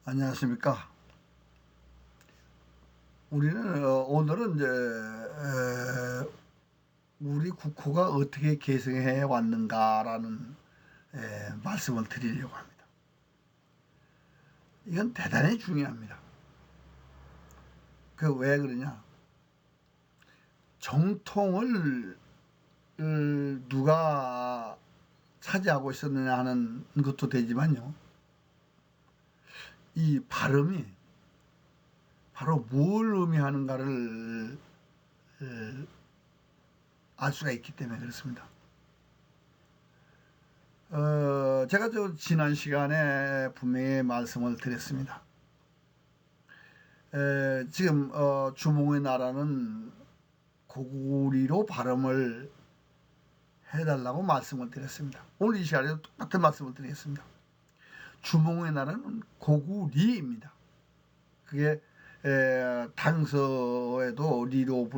안녕하십니까. 우리는 오늘은 이제 우리 국호가 어떻게 계승해 왔는가라는 말씀을 드리려고 합니다. 이건 대단히 중요합니다. 그 왜 그러냐? 정통을 누가 차지하고 있었느냐 하는 것도 되지만요. 이 발음이 바로 뭘 의미하는가를 알 수가 있기 때문에 그렇습니다. 제가 지난 시간에 분명히 말씀을 드렸습니다. 지금 주몽의 나라는 고구리로 발음을 해달라고 말씀을 드렸습니다. 오늘 이 시간에도 똑같은 말씀을 드리겠습니다. 주몽의 나라는 고구리입니다. 그게 당서에도 리로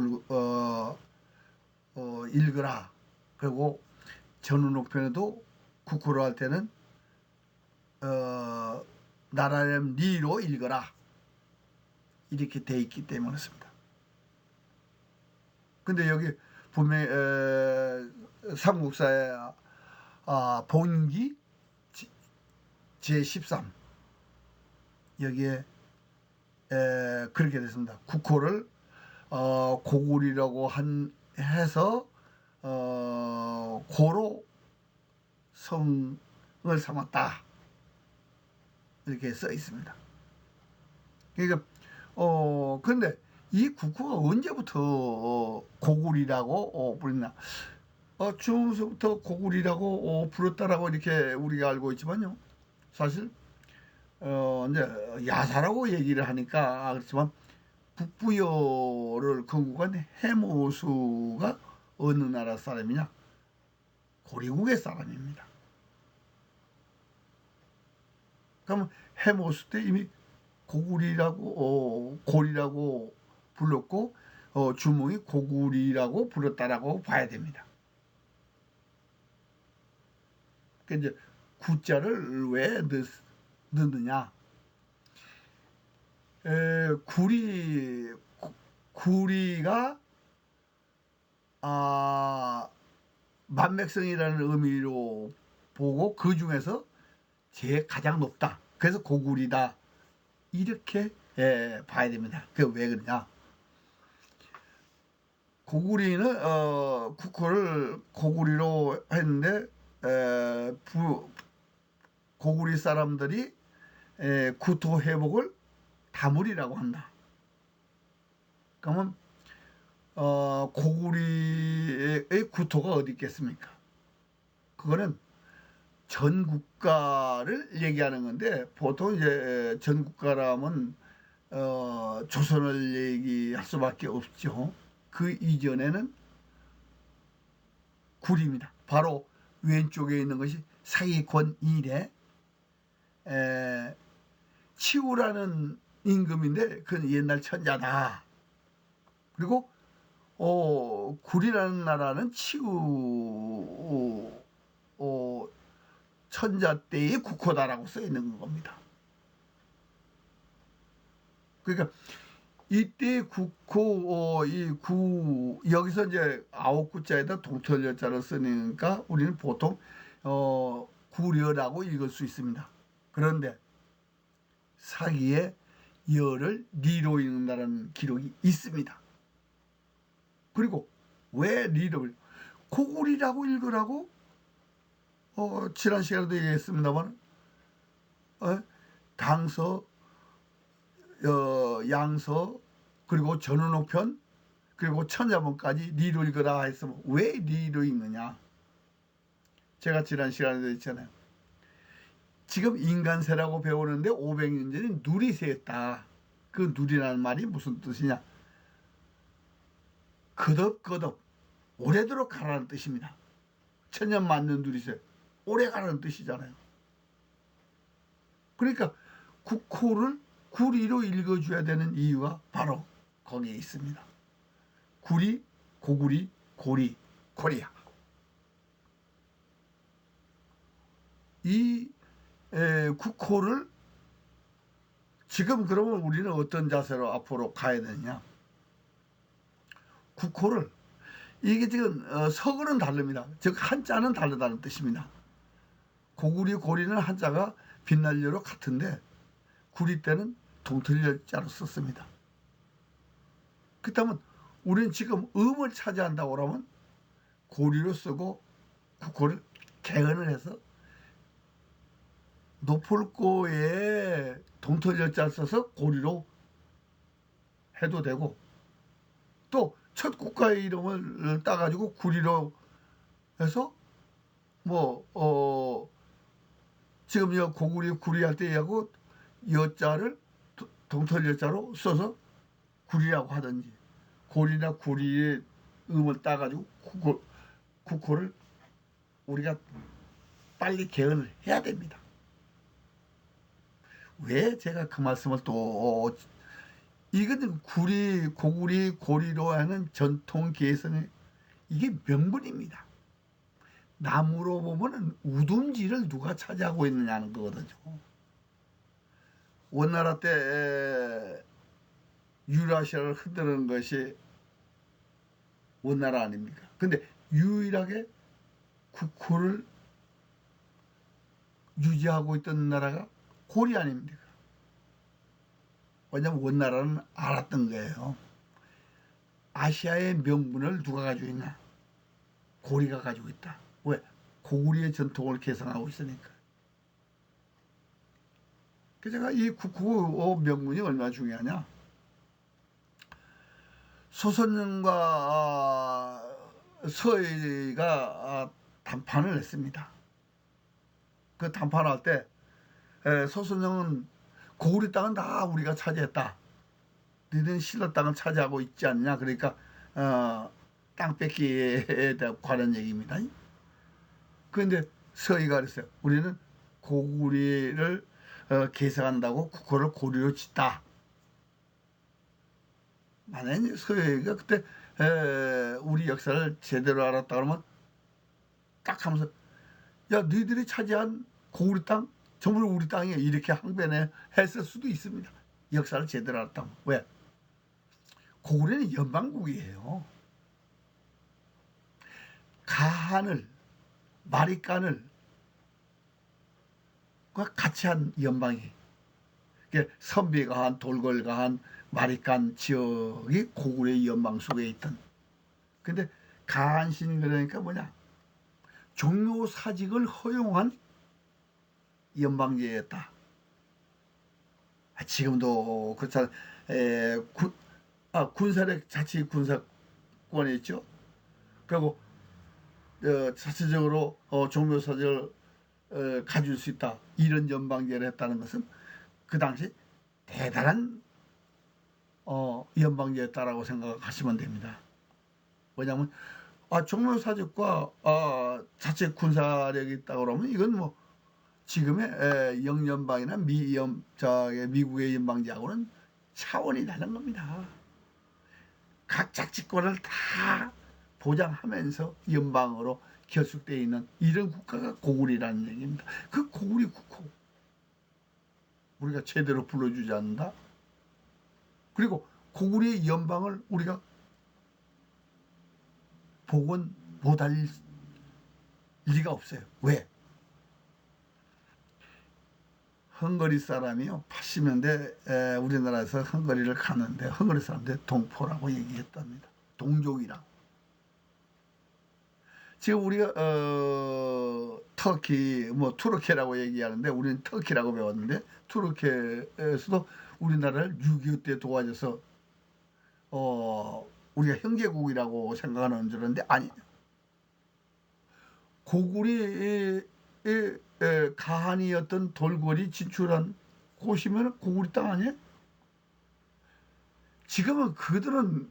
읽으라. 그리고 전운옥편에도 국호로 할 때는 나라름 리로 읽어라. 이렇게 돼 있기 때문에 그렇습니다. 근데 여기 분명히 삼국사의 본기 제13 여기에 그렇게 됐습니다. 국호를 고구리라고 해서 고로 성을 삼았다 이렇게 써 있습니다. 그러니까 근데 이 국호가 언제부터 고구리라고 부르냐? 중국서부터 고구리라고 불렀다라고 이렇게 우리가 알고 있지만요. 사실 이제 야사라고 얘기를 하니까 그렇지만 북부여를 건국한 해모수가 어느 나라 사람이냐? 고리국의 사람입니다. 그러면 해모수 때 이미 고구리라고 고리라고 불렀고 주몽이 고구리라고 불렀다라고 봐야 됩니다. 그러니까 이제 구자를 왜 넣느냐? 구리가 만맥성이라는 의미로 보고 그 중에서 가장 높다. 그래서 고구리다. 이렇게 봐야 됩니다. 그게 왜 그러냐? 고구리는 국호를 고구리로 했는데 고구리 사람들이 구토 회복을 다물이라고 한다. 그러면 고구리의 구토가 어디 있겠습니까? 그거는 전국가를 얘기하는 건데 보통 이제 전국가라면 조선을 얘기할 수밖에 없죠. 그 이전에는 구리입니다. 바로 왼쪽에 있는 것이 사기권 이래 치우라는 임금인데 그건 옛날 천자다. 그리고 구리라는 나라는 치우 천자 때의 국호다라고 써 있는 겁니다. 그러니까 이때 국호 여기서 이제 아홉 구자에다 동털여자를 쓰니까 우리는 보통 구려라고 읽을 수 있습니다. 그런데 사기의 여를 리로 읽는다는 기록이 있습니다. 그리고 왜 리를 고구리라고 읽으라고 지난 시간에도 얘기했습니다만 당서 양서 그리고 전운옥편 그리고 천자문까지 리로 읽으라 했으면 왜 리로 읽느냐? 제가 지난 시간에도 했잖아요. 지금 인간세라고 배우는데 500년 전에 누리세였다. 그 누리라는 말이 무슨 뜻이냐? 거듭거듭 오래도록 가라는 뜻입니다. 천년 만년 누리세 오래 가라는 뜻이잖아요. 그러니까 국호를 구리로 읽어줘야 되는 이유가 바로 거기에 있습니다. 구리, 고구리, 고리, 코리아. 이 국호를 지금 그러면 우리는 어떤 자세로 앞으로 가야 되느냐? 국호를 이게 지금 서글은 다릅니다. 즉 한자는 다르다는 뜻입니다. 고구리 고리는 한자가 빛날려로 같은데 구리 때는 동틀려자로 썼습니다. 그렇다면 우리는 지금 음을 차지한다고 하면 고리로 쓰고 국호를 개헌을 해서 노폴고에 동틀려자 써서 고리로 해도 되고, 또 첫 국가의 이름을 따가지고 구리로 해서 지금 여 고구리 구리 할 때 하고 여자를 동털여자로 써서 구리라고 하든지, 고리나 구리의 음을 따가지고 국호를 우리가 빨리 개헌을 해야 됩니다. 왜 제가 그 말씀을 또 이거는 고구리 고리로 하는 전통 개성의 이게 명분입니다. 나무로 보면은 우둔지를 누가 차지하고 있느냐는 거거든요. 원나라 때 유라시아를 흔드는 것이 원나라 아닙니까? 근데 유일하게 국호를 유지하고 있던 나라가 고리 아닙니까? 왜냐면 원나라는 알았던 거예요. 아시아의 명분을 누가 가지고 있냐? 고리가 가지고 있다. 왜? 고구리의 전통을 계승하고 있으니까. 그래서 제가 이 국호 명분이 얼마나 중요하냐? 소선영과 서희가 담판을 했습니다. 그 담판할 때 소선영은 고구리 땅은 다 우리가 차지했다. 너희는 신라 땅을 차지하고 있지 않냐. 그러니까 땅 뺏기에 관한 얘기입니다. 그런데 서희가 그랬어요. 우리는 고구리를 계승한다고 국호를 고리로 짓다. 만약에 서희가 그때 우리 역사를 제대로 알았다 그러면 딱 하면서 야 너희들이 차지한 고구리 땅 전부 우리 땅이야 이렇게 항변해 했을 수도 있습니다. 역사를 제대로 알았다면. 왜? 고구리는 연방국이에요. 가한을 마리간을 같이 한 연방이, 선비가한 돌궐가한 마리간 지역이 고구려의 연방 속에 있던. 근데 가한신 그러니까 뭐냐, 종묘사직을 허용한 연방제였다. 지금도 그렇잖아. 군사력 자치 군사권이 있죠. 그리고 자체적으로 종묘사직을 가질 수 있다. 이런 연방제를 했다는 것은 그 당시 대단한 연방제였다라고 생각하시면 됩니다. 왜냐하면 종묘사직과 자체 군사력이 있다고 그러면 이건 뭐 지금의 영연방이나 미국의 연방제하고는 차원이 다른 겁니다. 각 자치권을 다 보장하면서 연방으로 결속되어 있는 이런 국가가 고구리라는 얘기입니다. 그 고구리 국호 우리가 제대로 불러주지 않는다. 그리고 고구리의 연방을 우리가 복원 못할 리가 없어요. 왜? 헝가리 사람이요 80년대 우리나라에서 헝가리를 가는데 헝가리 사람들 동포라고 얘기했답니다. 동족이라고. 지금 우리가 터키 투르키라고 얘기하는데 우리는 터키라고 배웠는데 투르키에서도 우리나라를 6.25 때 도와줘서 우리가 형제국이라고 생각하는 줄 알았는데 아니, 고구리의 가한이었던 돌궐이 진출한 곳이면 고구리 땅 아니에요? 지금은 그들은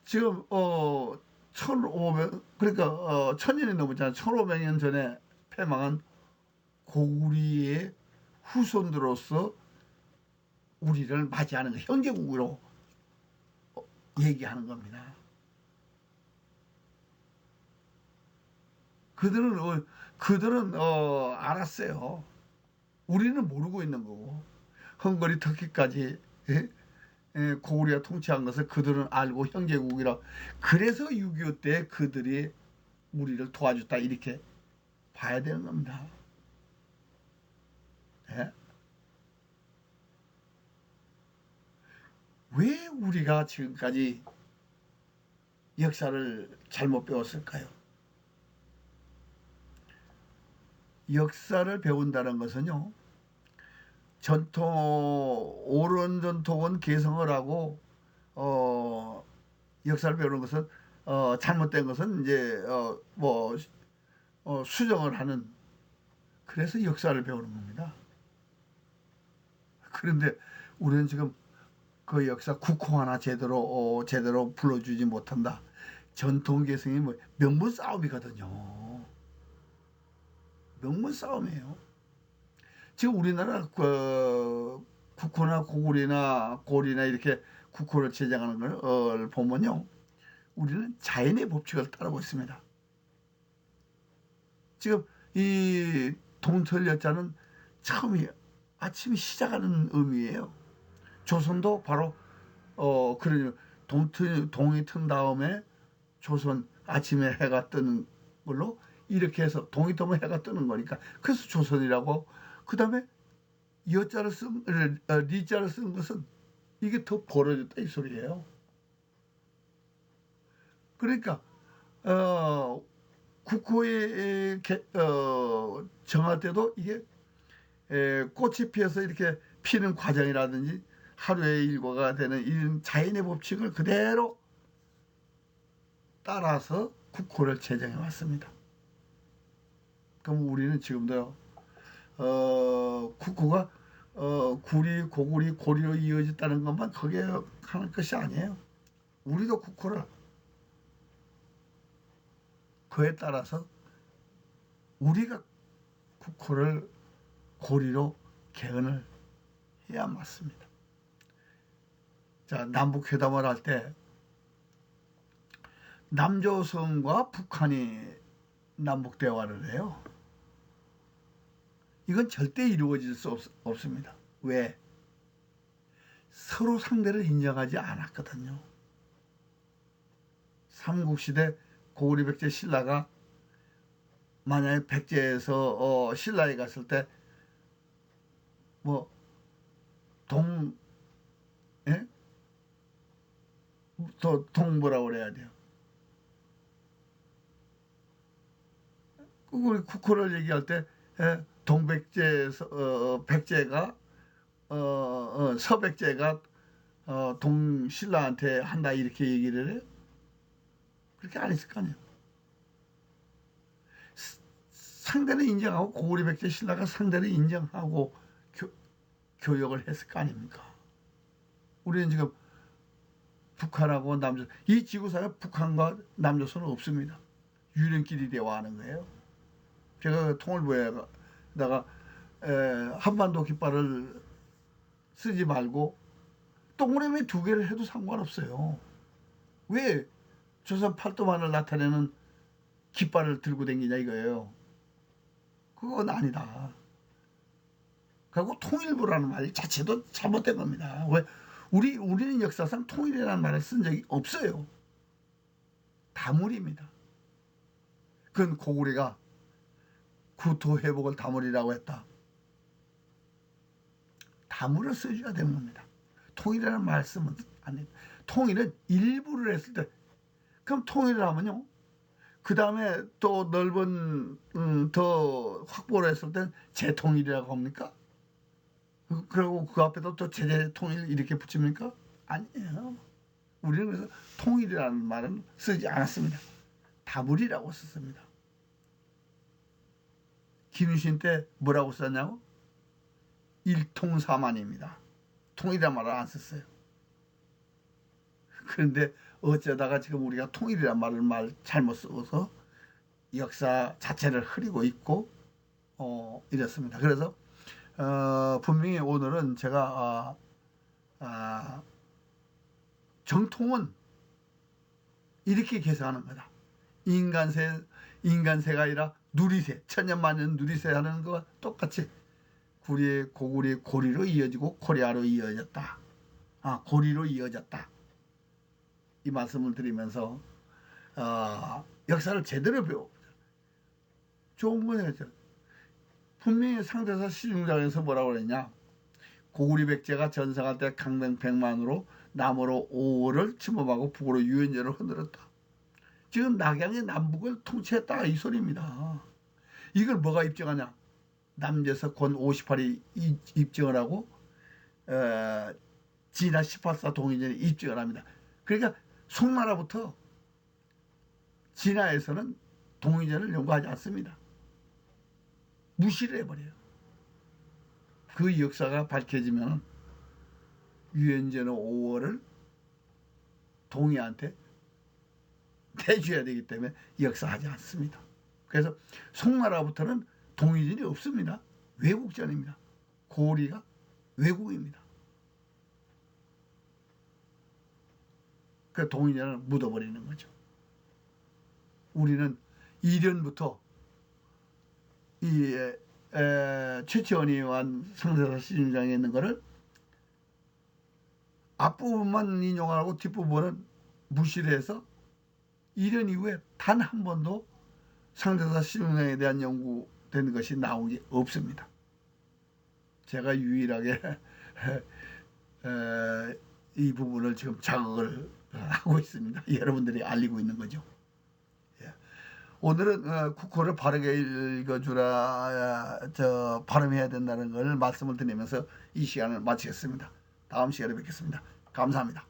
지금 1500 그러니까 1000년이 넘었잖아요. 1500년 전에 패망한 고구리의 후손들로서 우리를 맞이하는 거, 형제국으로 얘기하는 겁니다. 그들은 알았어요. 우리는 모르고 있는 거고 헝가리 터키까지 예? 고구려가 통치한 것을 그들은 알고 형제국이라. 그래서 6.25 때 그들이 우리를 도와줬다 이렇게 봐야 되는 겁니다. 예? 왜 우리가 지금까지 역사를 잘못 배웠을까요? 역사를 배운다는 것은요, 옳은 전통은 개성을 하고, 역사를 배우는 것은, 잘못된 것은 이제, 수정을 하는, 그래서 역사를 배우는 겁니다. 그런데 우리는 지금 그 역사 국호 하나 제대로 불러주지 못한다. 전통 개성이 뭐 명분 싸움이거든요. 명분 싸움이에요. 지금 우리나라 국호나 고구려나 고리나 이렇게 국호를 제작하는 걸 보면요, 우리는 자연의 법칙을 따르고 있습니다. 지금 이 동틀 여자는 처음이 아침이 시작하는 의미예요. 조선도 바로 그런 동이 튼 다음에 조선 아침에 해가 뜨는 걸로 이렇게 해서 동이 뜨면 해가 뜨는 거니까 그래서 조선이라고. 그 다음에 리자를 쓴 것은 이게 더 벌어졌다 이 소리예요. 그러니까 국호에 정할 때도 이게 꽃이 피어서 이렇게 피는 과정이라든지 하루의 일과가 되는 이런 자연의 법칙을 그대로 따라서 국호를 제정해 왔습니다. 그럼 우리는 지금도요, 국호가 구리, 고구리, 고리로 이어졌다는 것만 그게 하는 것이 아니에요. 우리도 국호를 그에 따라서 우리가 국호를 고리로 개헌을 해야 맞습니다. 자, 남북 회담을 할 때 남조선과 북한이 남북 대화를 해요. 이건 절대 이루어질 수 없습니다. 왜? 서로 상대를 인정하지 않았거든요. 삼국시대 고구려 백제 신라가 만약에 백제에서 신라에 갔을 때 뭐 뭐라고 그래야 돼요? 우리 국호를 얘기할 때 동백제에서 백제가 서백제가 동신라한테 한다 이렇게 얘기를 해요. 그렇게 안 했을 거 아니에요. 상대를 인정하고 고구려 백제 신라가 상대를 인정하고 교역을 했을 거 아닙니까? 우리는 지금 북한하고 남조선, 이 지구상에 북한과 남조선은 없습니다. 유령끼리 대화하는 거예요. 제가 통일부에다가 한반도 깃발을 쓰지 말고 동그라미 2개를 해도 상관없어요. 왜 조선 팔도만을 나타내는 깃발을 들고 다니냐 이거예요. 그건 아니다. 그리고 통일부라는 말 자체도 잘못된 겁니다. 왜? 우리는 역사상 통일이라는 말을 쓴 적이 없어요. 다물입니다. 그건 고구려가 구토 회복을 다물이라고 했다. 다물을 써줘야 되는 겁니다. 통일이라는 말씀은 안 됩니다. 통일은 일부를 했을 때, 그럼 통일을 하면요, 그 다음에 또 넓은 더 확보를 했을 땐 재통일이라고 합니까? 그리고 그 앞에도 또 재통일 이렇게 붙입니까? 아니에요. 우리는 그래서 통일이라는 말은 쓰지 않았습니다. 다물이라고 썼습니다. 김유신 때 뭐라고 썼냐고? 일통사만입니다. 통일이라는 말을 안 썼어요. 그런데 어쩌다가 지금 우리가 통일이라는 말을 잘못 써서 역사 자체를 흐리고 있고 이렇습니다. 그래서 분명히 오늘은 제가 정통은 이렇게 계산하는 거다. 인간세가 아니라 누리세, 천년만년 누리세 하는 것과 똑같이 고구려의 고리로 이어지고 코리아로 이어졌다. 고리로 이어졌다. 이 말씀을 드리면서 역사를 제대로 배워보자. 좋은 거예요. 분명히 상대사 16장에서 뭐라고 그랬냐. 고구려 백제가 전성할 때 강릉 백만으로 남으로 5월을 침범하고 북으로 유연제를 흔들었다. 지금 낙양의 남북을 통치했다 이 소리입니다. 이걸 뭐가 입증하냐. 남제서 권 58이 입증을 하고 진화 18사 동의전이 입증을 합니다. 그러니까 송나라부터 진화에서는 동의전을 연구하지 않습니다. 무시를 해버려요. 그 역사가 밝혀지면 유엔제는 5월을 동의한테 내줘야 되기 때문에 역사하지 않습니다. 그래서 송나라부터는 동의전이 없습니다. 외국전입니다. 고리가 외국입니다. 그 동의전을 묻어버리는 거죠. 우리는 이련부터 이 최치원이 한 상대사 16장에 있는 거를 앞부분만 인용하고 뒷부분은 무시를 해서 이련 이후에 단 한 번도 상대사 16장에 대한 연구된 것이 나온 게 없습니다. 제가 유일하게 이 부분을 지금 자극을 하고 있습니다. 여러분들이 알리고 있는 거죠. 오늘은 국어를 바르게 읽어주라, 발음해야 된다는 걸 말씀을 드리면서 이 시간을 마치겠습니다. 다음 시간에 뵙겠습니다. 감사합니다.